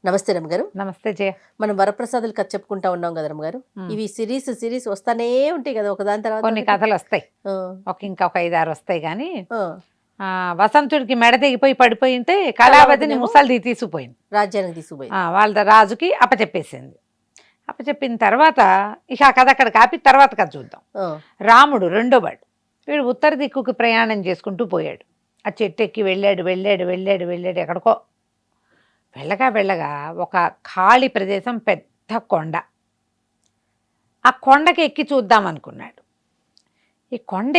నమస్తే రమ్మగారు. నమస్తే జయ. మనం వరప్రసాదులు కథ చెప్పుకుంటా ఉన్నాం కదా రమ్మగారు. ఇవి సిరీస్ వస్తానే ఉంటాయి కదా, ఒకదాని తర్వాత కొన్ని కథలు వస్తాయి, ఇంకొక 5-6 వస్తాయి. కానీ వసంతుడికి మెడ తెగిపోయి పడిపోయి ఉంటే కళావతిని ముసలిది తీసుకుపోయింది, రాజ్యానికి తీసుకుపోయింది. వాళ్ళ రాజుకి అప్పచెప్పేసింది. అప్పచెప్పిన తర్వాత ఇక ఆ కథ అక్కడ కాపి తర్వాత కథ చూద్దాం. రాముడు రెండో వాడు, వీడు ఉత్తర దిక్కుకి ప్రయాణం చేసుకుంటూ పోయాడు. ఆ చెట్టు ఎక్కి వెళ్ళాడు ఎక్కడికో. వెళ్ళగా ఒక ఖాళీ ప్రదేశం, పెద్ద కొండ. ఆ కొండకి ఎక్కి చూద్దాం అనుకున్నాడు. ఈ కొండ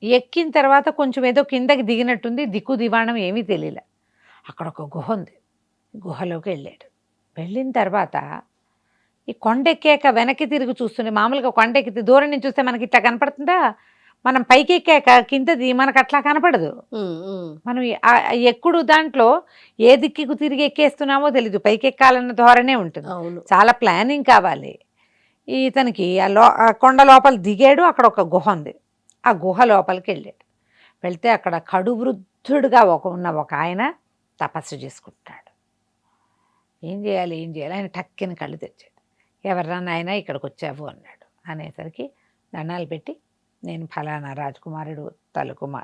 ఎక్కిన తర్వాత కొంచెం ఏదో కిందకి దిగినట్టుంది, దిక్కు దివాణం ఏమీ తెలియలే. అక్కడ ఒక గుహ ఉంది, గుహలోకి వెళ్ళాడు. వెళ్ళిన తర్వాత ఈ కొండ ఎక్కాక వెనక్కి తిరిగి చూస్తుండే. మామూలుగా కొండ ఎక్కితే దూరం నుంచి చూస్తే మనకి ఇట్లా కనపడుతుందా, మనం పైకి ఎక్కాక కిందది మనకు అట్లా కనపడదు. మనం ఎక్కుడు దాంట్లో ఏ దిక్కుకు తిరిగి ఎక్కేస్తున్నామో తెలీదు, పైకి ఎక్కాలన్న ధోరణే ఉంటుంది. చాలా ప్లానింగ్ కావాలి. ఇతనికి ఆ కొండ లోపల దిగాడు. అక్కడ ఒక గుహ ఉంది, ఆ గుహ లోపలికి వెళ్ళాడు. వెళ్తే అక్కడ కడు వృద్ధుడుగా ఉన్న ఒక ఆయన తపస్సు చేసుకుంటాడు. ఏం చేయాలి ఆయన టక్కిన కళ్ళు తెచ్చాడు. ఎవర్రా నాయన ఇక్కడికి వచ్చావు అన్నాడు. అనేసరికి దండాలు పెట్టి, నేను ఫలానా రాజకుమారుడు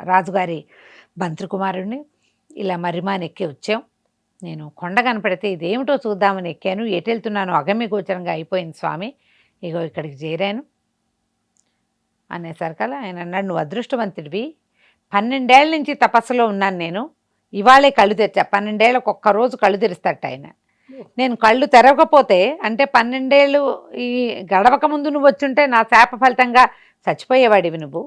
రాజుగారి బంత్రుకుమారుడిని, ఇలా మర్రిమాని ఎక్కి వచ్చాం. నేను కొండ కనపడితే ఇదేమిటో చూద్దామని ఎక్కాను, ఎటు వెళ్తున్నాను అగమ్య గోచరంగా అయిపోయింది స్వామి, ఇగో ఇక్కడికి చేరాను అనేసరికల్లా ఆయన అన్నాడు, నువ్వు అదృష్టవంతుడివి, 12 ఏళ్ళ నుంచి తపస్సులో ఉన్నాను నేను, ఇవాళే కళ్ళు తెచ్చా. 12 ఏళ్ళకు ఒక్కరోజు కళ్ళు తెరుస్తాట ఆయన. నేను కళ్ళు తెరవకపోతే అంటే 12 ఏళ్ళు ఈ గడవక ముందు నువ్వు వచ్చుంటే నా శాప ఫలితంగా చచ్చిపోయేవాడివి నువ్వు.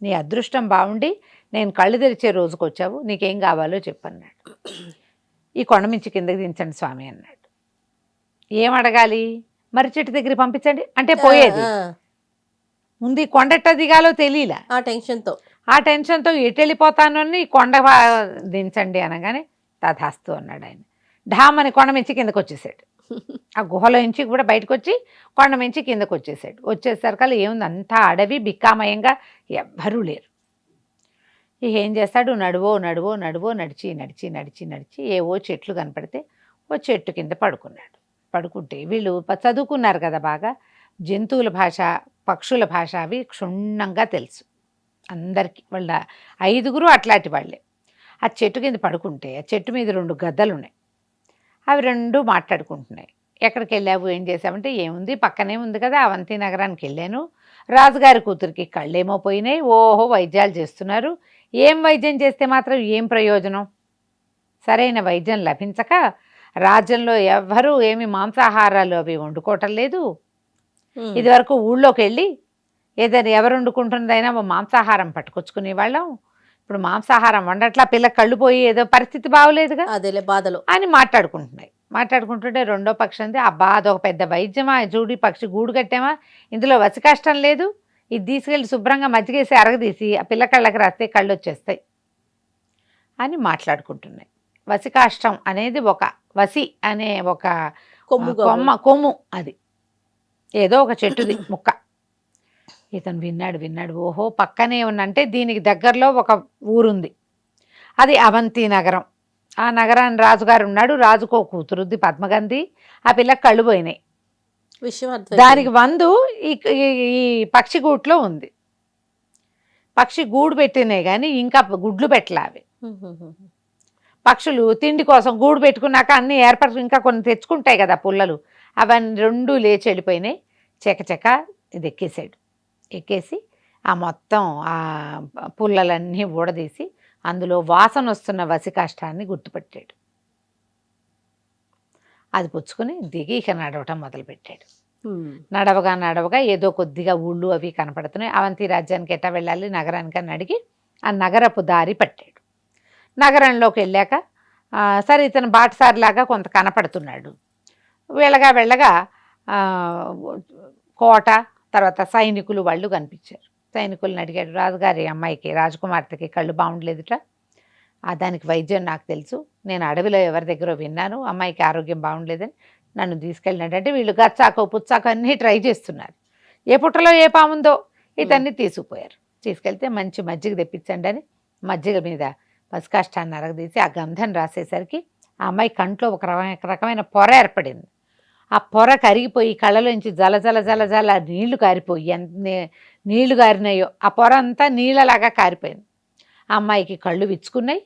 నీ అదృష్టం బాగుండి నేను కళ్ళు తెరిచే రోజుకు వచ్చావు, నీకేం కావాలో చెప్పన్నాడు. ఈ కొండ మించి కిందకి దించండి స్వామి అన్నాడు. ఏం అడగాలి, మర్రి చెట్టు దగ్గర పంపించండి అంటే పోయేది. ముందు ఈ కొండెట్ట దిగాలో తెలియలే, ఆ టెన్షన్తో ఎటు వెళ్ళిపోతాను అని కొండ దించండి అనగానే తథాస్తు అన్నాడు ఆయన. ఢామని కొండ మించి కిందకు వచ్చేసాడు. ఆ గుహలో నుంచి కూడా బయటకు వచ్చి కొండ మించి కిందకు వచ్చేసాడు. వచ్చేసరికల్లా ఏముంది, అంతా అడవి, బిక్కామయంగా ఎవ్వరూ లేరు. ఇక ఏం చేస్తాడు, నడువో నడిచి ఏవో చెట్లు కనపడితే ఓ చెట్టు కింద పడుకున్నాడు. పడుకుంటే వీళ్ళు చదువుకున్నారు కదా బాగా, జంతువుల భాష, పక్షుల భాష అవి క్షుణ్ణంగా తెలుసు అందరికీ. వాళ్ళ 5గురు అట్లాంటి వాళ్ళే. ఆ చెట్టు కింద పడుకుంటే ఆ చెట్టు మీద 2 గద్దలు ఉన్నాయి. అవి 2 మాట్లాడుకుంటున్నాయి. ఎక్కడికి వెళ్ళావు, ఏం చేసావంటే, ఏముంది పక్కనే ఉంది కదా అవంతి నగరానికి వెళ్ళాను, రాజుగారి కూతురికి కళ్ళేమో పోయినాయి, ఓహో వైద్యాలు చేస్తున్నారు. ఏం వైద్యం చేస్తే మాత్రం ఏం ప్రయోజనం, సరైన వైద్యం లభించక రాజ్యంలో ఎవ్వరూ ఏమి మాంసాహారాలు అవి వండుకోవటం లేదు. ఇదివరకు ఊళ్ళోకి వెళ్ళి ఏదైనా ఎవరు వండుకుంటున్నదైనా మాంసాహారం పట్టుకొచ్చుకునే వాళ్ళం, ఇప్పుడు మాంసాహారం వండట్లా, పిల్లకి కళ్ళు పోయి ఏదో పరిస్థితి బాగోలేదుగా, అదేలే బాధలు అని మాట్లాడుకుంటుంటే రెండో పక్షి అంది, అబ్బా అదొక పెద్ద వైద్యమా, జూడి పక్షి గూడు కట్టామా, ఇందులో వచ్చి కష్టం లేదు, ఇది తీసుకెళ్ళి శుభ్రంగా మజ్జిగేసి అరగదీసి ఆ పిల్ల కళ్ళకి రాస్తే కళ్ళు వచ్చేస్తాయి అని మాట్లాడుకుంటున్నాయి. వసికాష్టం అనేది ఒక వసి అనే ఒక కొమ్ము, అది ఏదో ఒక చెట్టుది ముక్క. ఇతను విన్నాడు, ఓహో పక్కనే ఉన్నంటే దీనికి దగ్గరలో ఒక ఊరుంది, అది అవంతి నగరం. ఆ నగరాన్ని రాజుగారు ఉన్నాడు, రాజుకో కూతురుద్ది పద్మగంధి, ఆ పిల్లకి కళ్ళు పోయినాయి. దానికి వందు ఈ పక్షి గూట్లో ఉంది. పక్షి గూడు పెట్టినాయి కానీ ఇంకా గుడ్లు పెట్టలే అవి. పక్షులు తిండి కోసం గూడు పెట్టుకున్నాక అన్ని ఏర్పాటు ఇంకా కొన్ని తెచ్చుకుంటాయి కదా పుల్లలు, అవన్నీ 2 లేచి వెళ్ళిపోయినాయి. చెక్క ఇది ఎక్కేసి ఆ మొత్తం ఆ పుల్లలన్నీ ఊడదీసి అందులో వాసన వస్తున్న వసికాష్టాన్ని గుర్తుపెట్టాడు. అది పుచ్చుకొని దిగి ఇక నడవటం మొదలుపెట్టాడు. నడవగా ఏదో కొద్దిగా ఊళ్ళు అవి కనపడుతున్నాయి. అవంతి రాజ్యానికి ఎట్టా వెళ్ళాలి, నగరానికి అని అడిగి ఆ నగరపు దారి పట్టాడు. నగరంలోకి వెళ్ళాక సరే ఇతను బాటసారిలాగా కొంత కనపడుతున్నాడు. వెళ్ళగా కోట, తర్వాత సైనికులు వాళ్ళు కనిపించారు. సైనికులను అడిగాడు, రాజుగారి అమ్మాయికి రాజకుమార్తెకి కళ్ళు బాగుండలేదుట, దానికి వైద్యం నాకు తెలుసు, నేను అడవిలో ఎవరి దగ్గర విన్నాను, అమ్మాయికి ఆరోగ్యం బాగుండలేదని నన్ను తీసుకెళ్ళినట్టు. వీళ్ళు గచ్చాకో పుచ్చాకో అన్నీ ట్రై చేస్తున్నారు. ఏ పుట్టలో ఏ పాముందో ఇతన్ని తీసుకుపోయారు. తీసుకెళ్తే మంచి మజ్జిగ తెప్పించండి అని మజ్జిగ మీద పసికాష్టాన్ని నరగదీసి ఆ గంధం రాసేసరికి ఆ అమ్మాయి కంట్లో ఒక రకమైన పొర ఏర్పడింది. ఆ పొర కరిగిపోయి కళ్ళలోంచి జల జల జల జల నీళ్లు కారిపోయి నీళ్లు కారినాయో ఆ పొర అంతా నీళ్ళలాగా కారిపోయింది. ఆ అమ్మాయికి కళ్ళు విచ్చుకున్నాయి,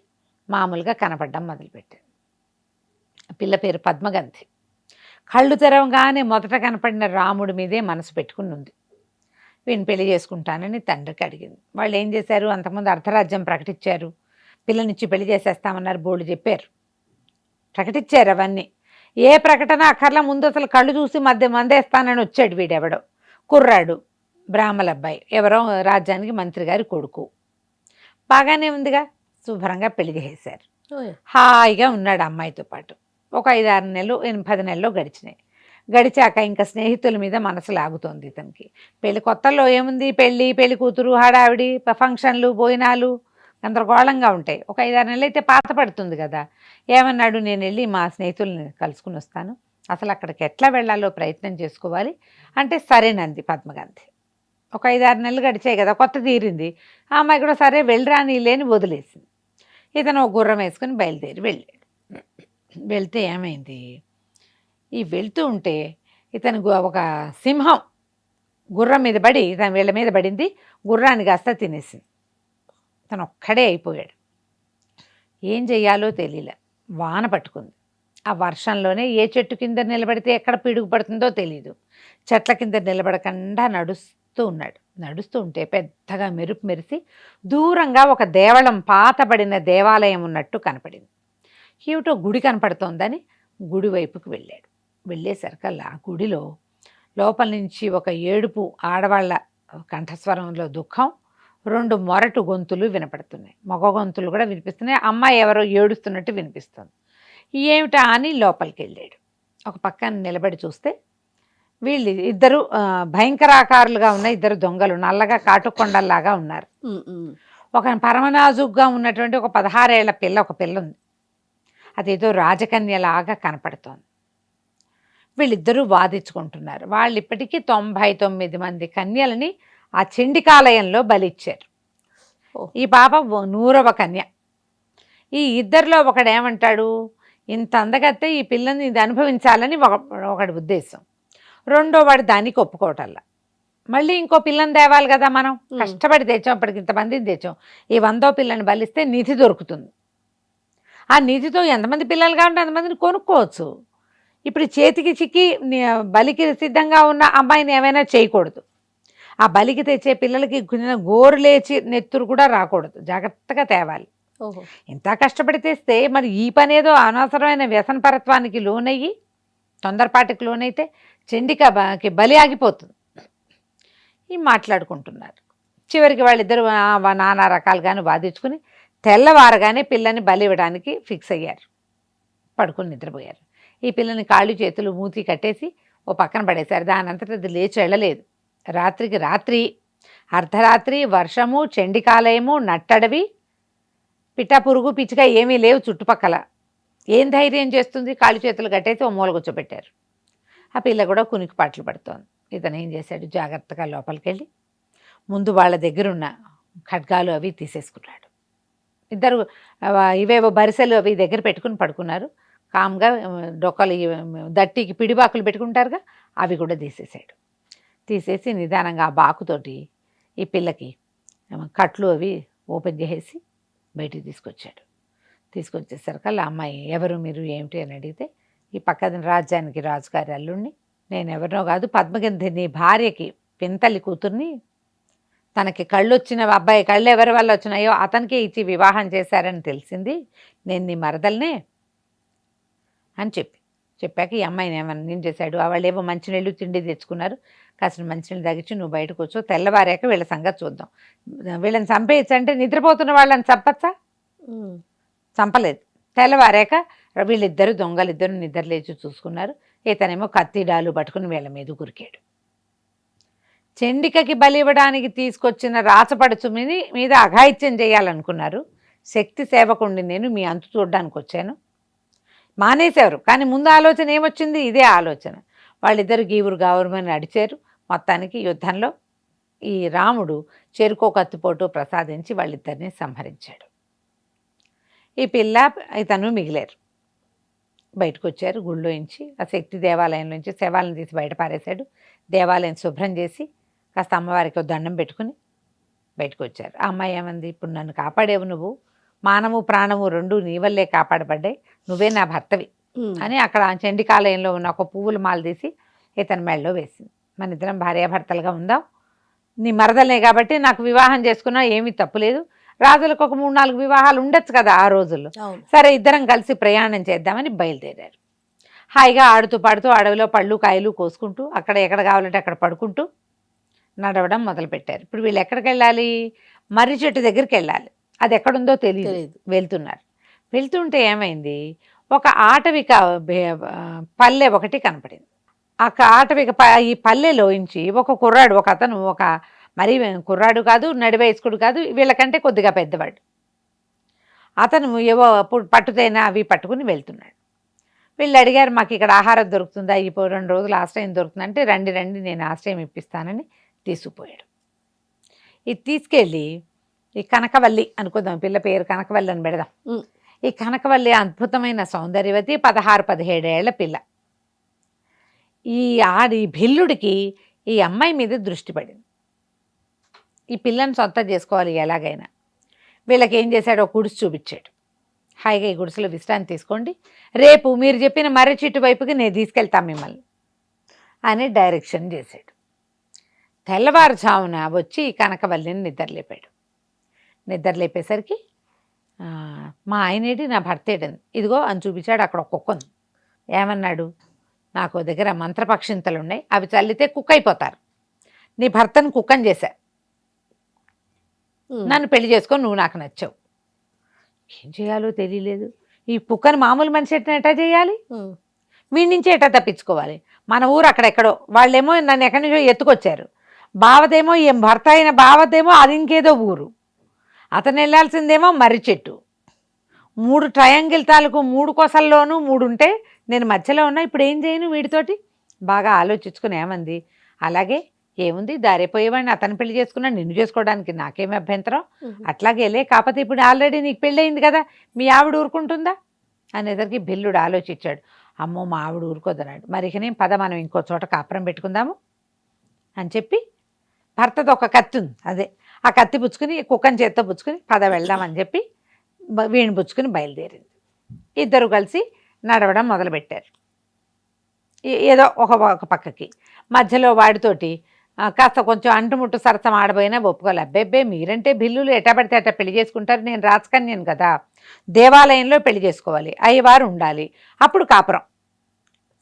మామూలుగా కనపడడం మొదలుపెట్టాయి. పిల్ల పేరు పద్మగంధి. కళ్ళు తెరవగానే మొదట కనపడిన రాముడి మీదే మనసు పెట్టుకుని ఉంది. వీడిని పెళ్లి చేసుకుంటానని తండ్రికి అడిగింది. వాళ్ళు ఏం చేశారు, అంతకుముందు అర్ధరాజ్యం ప్రకటించారు, పిల్లనిచ్చి పెళ్లి చేసేస్తామన్నారు, బోర్డు చెప్పారు, ప్రకటించారు. అవన్నీ ఏ ప్రకటన అక్కర్లా, ముందు అసలు కళ్ళు చూసి మందేస్తానని వచ్చాడు వీడెవడో కుర్రాడు, బ్రాహ్మల అబ్బాయి, ఎవరో రాజ్యానికి మంత్రి గారి కొడుకు. బాగానే ఉందిగా, శుభ్రంగా పెళ్లి చేసేశారు. హాయిగా ఉన్నాడు అమ్మాయితో పాటు. ఒక 5-6 నెలలు 10 నెలల్లో గడిచినాయి. గడిచాక ఇంకా స్నేహితుల మీద మనసు లాగుతోంది ఇతనికి. పెళ్లి కొత్తల్లో ఏముంది, పెళ్లి కూతురు, హడావిడి, ఫంక్షన్లు, భోజనాలు గందరగోళంగా ఉంటాయి. ఒక 5-6 నెలలు అయితే పాత పడుతుంది కదా. ఏమన్నాడు, నేను వెళ్ళి మా స్నేహితుల్ని కలుసుకుని వస్తాను, అసలు అక్కడికి ఎట్లా వెళ్ళాలో ప్రయత్నం చేసుకోవాలి అంటే సరేనంది పద్మగంధి. ఒక 5-6 నెలలు గడిచాయి కదా, కొత్త తీరింది. ఆ అమ్మాయి కూడా సరే వెళ్ళరా నీళ్ళని వదిలేసింది. ఇతను ఒక గుర్రం వేసుకుని బయలుదేరి వెళ్ళాడు. వెళ్తే ఏమైంది, ఈ వెళ్తూ ఉంటే ఇతను ఒక సింహం గుర్రం మీద పడి ఇతను వీళ్ళ మీద పడింది, గుర్రాన్ని కాస్త తినేసింది. తను ఒక్కడే అయిపోయాడు. ఏం చెయ్యాలో తెలియలే. వాన పట్టుకుంది. ఆ వర్షంలోనే ఏ చెట్టు కింద నిలబడితే ఎక్కడ పిడుగు పడుతుందో తెలియదు. చెట్ల కింద నిలబడకుండా నడుస్తూ ఉన్నాడు. నడుస్తూ ఉంటే పెద్దగా మెరుపు మెరిసి దూరంగా ఒక దేవళం, పాతబడిన దేవాలయం ఉన్నట్టు కనపడింది. ఏమిటో గుడి కనపడుతోందని గుడి వైపుకు వెళ్ళాడు. వెళ్ళేసరికల్లా ఆ గుడిలో లోపల నుంచి ఒక ఏడుపు, ఆడవాళ్ళ కంఠస్వరంలో దుఃఖం, 2 మొరటు గొంతులు వినపడుతున్నాయి. మగ గొంతులు కూడా వినిపిస్తున్నాయి. అమ్మాయి ఎవరో ఏడుస్తున్నట్టు వినిపిస్తుంది. ఏమిటా అని లోపలికి వెళ్ళాడు. ఒక పక్కన నిలబడి చూస్తే వీళ్ళు ఇద్దరు భయంకరాకారులుగా ఉన్న 2 దొంగలు, నల్లగా కాటుకొండల్లాగా ఉన్నారు. ఒక పరమనాజుగ్గా ఉన్నటువంటి ఒక 16 ఏళ్ల పిల్ల, ఒక పిల్ల ఉంది. అదేదో రాజకన్యలాగా కనపడుతోంది. వీళ్ళిద్దరూ వాదించుకుంటున్నారు. వాళ్ళు ఇప్పటికీ 99 మంది కన్యలని ఆ చండికాలయంలో బలిచ్చారు. ఈ పాప 100వ కన్య. ఈ ఇద్దరిలో ఒకడేమంటాడు, ఇంత అందగత్తే ఈ పిల్లని ఇది అనుభవించాలని ఒకటి ఉద్దేశం. రెండో వాడు దానికి ఒప్పుకోవటల్లా. మళ్ళీ ఇంకో పిల్లని తేవాలి కదా, మనం కష్టపడి తెచ్చాం, ఇప్పటికి ఇంతమందిని తెచ్చాం, ఈ 100వ పిల్లని బలిస్తే నిధి దొరుకుతుంది. ఆ నిధితో ఎంతమంది పిల్లలు కావాలంటే అంతమందిని కొనుక్కోవచ్చు. ఇప్పుడు చేతికి చిక్కి బలికి సిద్ధంగా ఉన్న అమ్మాయిని ఏమైనా చేయకూడదు. ఆ బలికి తెచ్చే పిల్లలకి గోరు లేచి నెత్తురు కూడా రాకూడదు, జాగ్రత్తగా తేవాలి. ఎంత కష్టపడి తెస్తే మరి ఈ పని ఏదో అనవసరమైన వ్యసనపరత్వానికి లోనయ్యి తొందరపాటికి లోనైతే చండికకి బలి ఆగిపోతుంది. ఈ మాట్లాడుకుంటున్నారు. చివరికి వాళ్ళిద్దరు నానా రకాలుగాను వాదించుకుని తెల్లవారగానే పిల్లని బలి ఇవ్వడానికి ఫిక్స్ అయ్యారు. పడుకుని నిద్రపోయారు. ఈ పిల్లని కాళ్ళు చేతులు మూతి కట్టేసి ఓ పక్కన పడేశారు. దానంతట అది లేచి వెళ్ళలేదు. రాత్రికి రాత్రి, అర్ధరాత్రి, వర్షము, చండికాలయము, నట్టడవి, పిట్ట పురుగు పిచ్చిక ఏమీ లేవు చుట్టుపక్కల. ఏం ధైర్యం చేస్తుంది, కాళ్ళు చేతులు కట్టేసి ఓ మూల కూర్చోబెట్టారు. ఆ పిల్ల కూడా కునికి పాటలు పడుతోంది. ఇతను ఏం చేశాడు, జాగ్రత్తగా లోపలికి వెళ్ళి ముందు వాళ్ళ దగ్గరున్న ఖడ్గాలు అవి తీసేసుకున్నాడు. ఇద్దరు ఇవేవో బరిసెలు అవి దగ్గర పెట్టుకుని పడుకున్నారు. కామ్గా డొక్కలు దట్టికి పిడిబాకులు పెట్టుకుంటారుగా, అవి కూడా తీసేసాడు. తీసేసి నిదానంగా ఆ బాకుతోటి ఈ పిల్లకి కట్లు అవి ఓపెన్ చేసేసి బయటికి తీసుకొచ్చాడు. తీసుకొచ్చేసరికల్లా అమ్మాయి, ఎవరు మీరు ఏమిటి అని అడిగితే, ఈ పక్కన రాజ్యానికి రాజుగారి అల్లుడిని, నేను ఎవరినో కాదు, పద్మగంధి నీ భార్యకి పింతలి కూతుర్ని, తనకి కళ్ళు వచ్చిన అబ్బాయి కళ్ళు ఎవరి వల్ల వచ్చినాయో అతనికి ఇచ్చి వివాహం చేశారని తెలిసింది, నేను నీ మరదల్నే అని చెప్పాక ఈ అమ్మాయిని ఏమన్నా ఏం చేశాడు, వాళ్ళేమో మంచినీళ్ళు తిండి తెచ్చుకున్నారు. కాసిన మంచినీళ్ళు తగ్గించి నువ్వు బయటకు వచ్చో, తెల్లవారాక వీళ్ళ సంగతి చూద్దాం. వీళ్ళని చంపేయచ్చు అంటే నిద్రపోతున్న వాళ్ళని చంపచ్చా, చంపలేదు. తెల్లవారాక వీళ్ళిద్దరు దొంగలిద్దరు నిద్ర లేచి చూసుకున్నారు. ఇతనేమో కత్తిడాలు పట్టుకుని వీళ్ళ మీద కురికాడు. చండికకి బలి ఇవ్వడానికి తీసుకొచ్చిన రాచపడుచు మీద అఘాయిత్యం చేయాలనుకున్నారు. శక్తి సేవకుండి నేను మీ అంతు చూడడానికి వచ్చాను. మానేశారు, కానీ ముందు ఆలోచన ఏమొచ్చింది, ఇదే ఆలోచన. వాళ్ళిద్దరు గీవురు గావురమని నడిచారు. మొత్తానికి యుద్ధంలో ఈ రాముడు చెరుకో కత్తిపోటు ప్రసాదించి వాళ్ళిద్దరిని సంహరించాడు. ఈ పిల్ల ఇతను మిగిలారు. బయటకు వచ్చారు గుళ్ళోంచి. ఆ శక్తి దేవాలయం నుంచి శవాలను తీసి బయట పారేశాడు. దేవాలయం శుభ్రం చేసి కాస్త అమ్మవారికి ఒక దండం పెట్టుకుని బయటకు వచ్చారు. ఆ అమ్మాయి ఏమంది, ఇప్పుడు నన్ను కాపాడేవు నువ్వు, మానము ప్రాణము రెండు నీ వల్లే కాపాడబడ్డాయి, నువ్వే నా భర్తవి అని అక్కడ చండికాలయంలో ఉన్న ఒక పువ్వుల మాల తీసి ఇతని మెడలో వేసింది. మన ఇద్దరం భార్యాభర్తలుగా ఉందాం, నీ మరదలే కాబట్టి నాకు వివాహం చేసుకున్నా ఏమీ తప్పులేదు, రాజులకు ఒక 3-4 వివాహాలు ఉండొచ్చు కదా ఆ రోజుల్లో, సరే ఇద్దరం కలిసి ప్రయాణం చేద్దామని బయలుదేరారు. హాయిగా ఆడుతూ పాడుతూ అడవిలో పళ్ళు కాయలు కోసుకుంటూ అక్కడ ఎక్కడ కావాలంటే అక్కడ పడుకుంటూ నడవడం మొదలుపెట్టారు. ఇప్పుడు వీళ్ళు ఎక్కడికి వెళ్ళాలి, మర్రి చెట్టు దగ్గరికి వెళ్ళాలి. అది ఎక్కడుందో తెలియదు. వెళ్తున్నారు. వెళ్తుంటే ఏమైంది, ఒక ఆటవిక పల్లె ఒకటి కనపడింది. ఆ ఆటవిక ఈ పల్లెలోంచి ఒక కుర్రాడు, ఒక అతను, ఒక మరీ కుర్రాడు కాదు, నడివయస్కుడు కాదు, వీళ్ళకంటే కొద్దిగా పెద్దవాడు, అతను ఏవో పట్టుతేనా అవి పట్టుకుని వెళ్తున్నాడు. వీళ్ళు అడిగారు, మాకు ఇక్కడ ఆహారం దొరుకుతుందా, ఈ 2 రోజులు ఆశ్రయం దొరుకుతుందంటే, రండి రండి నేను ఆశ్రయం ఇప్పిస్తానని తీసుకుపోయాడు. ఇది తీసుకెళ్ళి ఈ కనకవల్లి అనుకుందాం, పిల్ల పేరు కనకవల్లి అని పెడదాం. ఈ కనకవల్లి అద్భుతమైన సౌందర్యవతి, 16-17 ఏళ్ల పిల్ల. ఈ భిల్లుడికి ఈ అమ్మాయి మీద దృష్టి పడింది. ఈ పిల్లని సొంతం చేసుకోవాలి ఎలాగైనా. వీళ్ళకి ఏం చేశాడు, ఒక గుడిసె చూపించాడు. హాయిగా ఈ గుడిసెలో విశ్రాంతి తీసుకోండి, రేపు మీరు చెప్పిన మర్రి చెట్టు వైపుకి నేను తీసుకెళ్తాను మిమ్మల్ని అని డైరెక్షన్ చేశాడు. తెల్లవారుజామున వచ్చి కనకవల్లిని నిద్రలేపాడు. నిద్రలేపేసరికి మా ఆయనేటి, నా భర్త ఏడని, ఇదిగో అని చూపించాడు. అక్కడ ఒక కుక్క ఉంది. ఏమన్నాడు, నాకు దగ్గర మంత్రపక్షింతలు ఉన్నాయి, అవి చల్లితే కుక్క అయిపోతారు, నీ భర్తను కుక్కని చేశా, నన్ను పెళ్లి చేసుకొని నువ్వు నాకు నచ్చావు. ఏం చేయాలో తెలియలేదు. ఈ కుక్కని మామూలు మనిషి ఎట్టా చేయాలి, వీడి నుంచి ఎట్టా తప్పించుకోవాలి. మన ఊరు అక్కడెక్కడో, వాళ్ళేమో నన్ను ఎక్కడి నుంచో ఎత్తుకొచ్చారు. బావదేమో ఏం భర్త అయిన బావదేమో అది ఇంకేదో ఊరు, అతను వెళ్ళాల్సిందేమో మర్రి చెట్టు. 3 ట్రయాంగిల్ తాలూకు 3 కొసల్లోనూ 3 ఉంటే నేను మధ్యలో ఉన్నా, ఇప్పుడు ఏం చేయను వీడితోటి. బాగా ఆలోచించుకుని ఏమంది, అలాగే ఏముంది, దారిపోయేవాడిని అతను పెళ్లి చేసుకున్నా, నిన్ను చేసుకోవడానికి నాకేమి అభ్యంతరం, అట్లాగే వెళ్ళే, కాకపోతే ఇప్పుడు ఆల్రెడీ నీకు పెళ్ళి అయింది కదా, మీ ఆవిడ ఊరుకుంటుందా అనేసరికి భిల్లుడు ఆలోచించాడు. అమ్మో మా ఆవిడ ఊరుకోదన్నాడు, మరి ఇక నేను పద మనం ఇంకో చోట కాపురం పెట్టుకుందాము అని చెప్పి, భర్తతో ఒక కత్తి ఉంది, అదే ఆ కత్తి పుచ్చుకుని కుక్కని చేత్తో పుచ్చుకుని పద వెళ్దామని చెప్పి వీణి పుచ్చుకుని బయలుదేరింది. ఇద్దరు కలిసి నడవడం మొదలుపెట్టారు. ఏదో ఒక పక్కకి మధ్యలో వాడితోటి కాస్త కొంచెం అంటుముట్టు సరసం ఆడబోయినా ఒప్పుకోవాలి. అబ్బెబ్బే మీరంటే భిల్లులు ఎట్టా పడితే అట్టా పెళ్లి చేసుకుంటారు, నేను రాజకన్యను కదా, దేవాలయంలో పెళ్లి చేసుకోవాలి, అయ్యవారు ఉండాలి, అప్పుడు కాపురం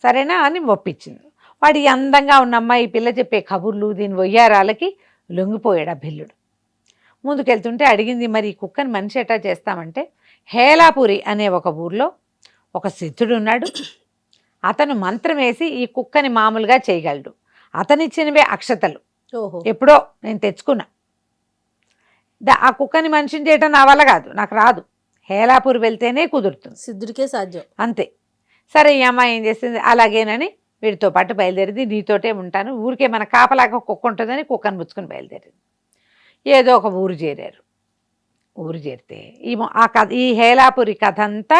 సరేనా అని ఒప్పించింది. వాడి అందంగా ఉన్న అమ్మాయి పిల్ల చెప్పే కబుర్లు దీని వయ్యారాలకి లొంగిపోయాడు ఆ భిల్లుడు. ముందుకెళ్తుంటే అడిగింది, మరి ఈ కుక్కని మనిషి ఎట్టా చేస్తామంటే, హేలాపురి అనే ఒక ఊర్లో ఒక సిద్ధుడు ఉన్నాడు, అతను మంత్రం వేసి ఈ కుక్కని మామూలుగా చేయగలడు, అతనిచ్చినవే అక్షతలు, ఎప్పుడో నేను తెచ్చుకున్నా, ఆ కుక్కని మనిషిని చేయటం నా వల్ల కాదు, నాకు రాదు, హేలాపూర్ వెళ్తేనే కుదురుతుంది, సిద్ధుడికే సాధ్యం అంతే. సరే ఈ అమ్మాయి ఏం చేసింది, అలాగేనని వీడితో పాటు బయలుదేరింది. నీతోటే ఉంటాను, ఊరికే మన కాపలాగా కుక్క ఉంటుందని కుక్కను పుచ్చుకొని బయలుదేరింది. ఏదో ఒక ఊరు చేరారు. ఊరు చేరితే ఈ హేలాపురి కథ అంతా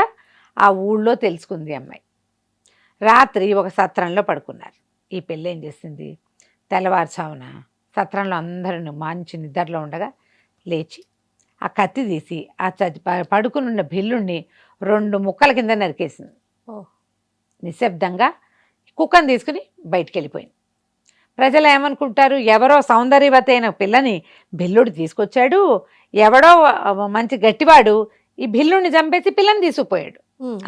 ఆ ఊళ్ళో తెలుసుకుంది అమ్మాయి. రాత్రి ఒక సత్రంలో పడుకున్నారు. ఈ పెళ్ళి ఏం చేసింది, తెల్లవారుజామున సత్రంలో అందరూ మంచి నిద్రలో ఉండగా లేచి ఆ కత్తి తీసి ఆ పడుకునున్న భిల్లుణ్ణి 2 ముక్కల కింద నరికేసింది. నిశ్శబ్దంగా కుక్కను తీసుకుని బయటికి వెళ్ళిపోయింది. ప్రజలు ఏమనుకుంటారు, ఎవరో సౌందర్యవతి అయిన పిల్లని భిల్లుడు తీసుకొచ్చాడు, ఎవడో మంచి గట్టివాడు ఈ భిల్లుడిని చంపేసి పిల్లని తీసుకుపోయాడు,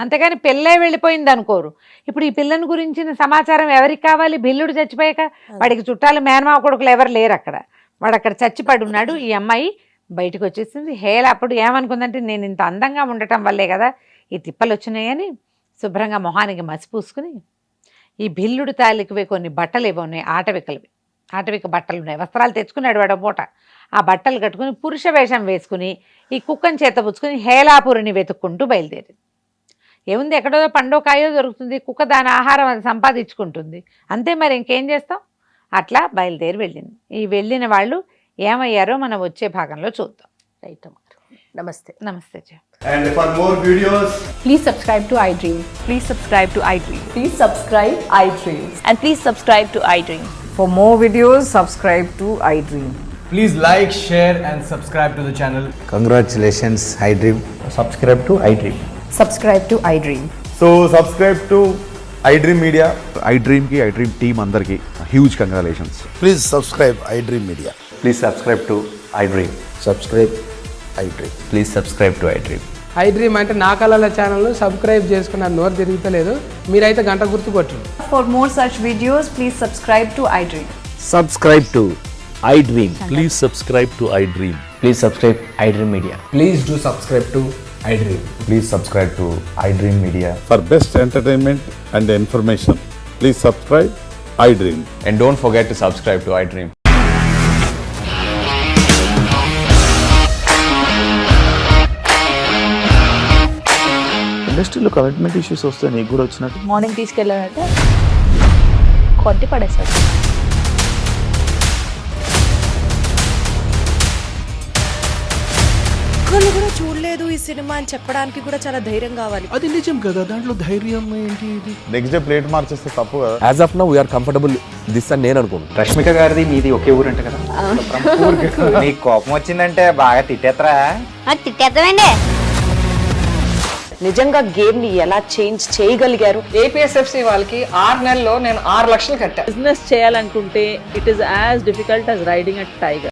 అంతేగాని పిల్లే వెళ్ళిపోయింది అనుకోరు. ఇప్పుడు ఈ పిల్లని గురించిన సమాచారం ఎవరికి కావాలి, భిల్లుడు చచ్చిపోయాక వాడికి చుట్టాలు మేనమావ కొడుకులు ఎవరు లేరు అక్కడ, వాడు అక్కడ చచ్చిపడి ఉన్నాడు. ఈ అమ్మాయి బయటకు వచ్చేసింది. హేళ అప్పుడు ఏమనుకుందంటే, నేను ఇంత అందంగా ఉండటం వల్లే కదా ఈ తిప్పలు వచ్చినాయని శుభ్రంగా మొహానికి మసి పూసుకుని, ఈ భిల్లుడు తాలికివే కొన్ని బట్టలు ఏవో ఉన్నాయి, ఆటవిక బట్టలు ఉన్నాయి, వస్త్రాలు తెచ్చుకున్నాడు వాడు పూట, ఆ బట్టలు కట్టుకుని పురుష వేషం వేసుకుని ఈ కుక్కని చేతపుచ్చుకుని హేలాపురిని వెతుక్కుంటూ బయలుదేరింది. ఏముంది, ఎక్కడో పండో కాయో దొరుకుతుంది, కుక్క దాని ఆహారం అది సంపాదించుకుంటుంది, అంతే, మరి ఇంకేం చేస్తాం. అట్లా బయలుదేరి వెళ్ళింది. ఈ వెళ్ళిన వాళ్ళు ఏమయ్యారో మనం వచ్చే భాగంలో చూద్దాం. రైట్ అమ్మగారు, నమస్తే. నమస్తే జయ. And for more videos, Please subscribe to iDream. Please subscribe to iDream. Please subscribe iDream. And please subscribe to iDream. For more videos, subscribe to iDream. please like, share and subscribe to the channel. Congratulations, iDream. Subscribe to iDream. Subscribe to iDream. So subscribe to iDream Media. iDream ki iDream team andarki huge congratulations. Please subscribe iDream Media. Please subscribe to iDream. Subscribe iDream. Please subscribe to iDream. iDream అంటే నా కళల channel subscribe చేసుకున్న నోరు తిరుగుతలేదు, మీరైతే గంట గుర్తు కొట్టండి. For more such videos, please subscribe to iDream. Subscribe to iDream. Please subscribe to iDream. Please subscribe iDream Media. Please do subscribe to iDream. Please subscribe to iDream Media. For best entertainment and information, please subscribe iDream. And don't forget to subscribe to iDream. ఇండస్ట్రీలో commitment issues వస్తే నీకు కూడా వచ్చినట్టు morning తీసుకెళ్ళాలంటే కొట్టి పడేసాడు. ఒక్కళ్ళు కూడా చూడలేదు ఈ సినిమా అని చెప్పడానికి కూడా చాలా ధైర్యం కావాలి. అది నిజం కదా, దాంట్లో ధైర్యం ఏంటి? ఇది నెక్స్ట్ డే ప్లేట్ మార్చేస్తే తప్పు కదా. As of now we are comfortable this అని నేను అనుకుంటున్నాను. రష్మిక గారిది మీది ఒకే ఊరంట కదా? నీకు కోపం వచ్చిందంటే బాగా తిట్టేత్తరా? తిట్టేద్దామండి. నిజంగా గేమ్ ని ఎలా చేంజ్ చేయగలిగారు? ఏపీఎస్ఎఫ్సి వాళ్ళకి 6 నెలల్లో నేను 6 లక్షలు కట్టా. బిజినెస్ చేయాలనుకుంటే it is as difficult as riding a tiger.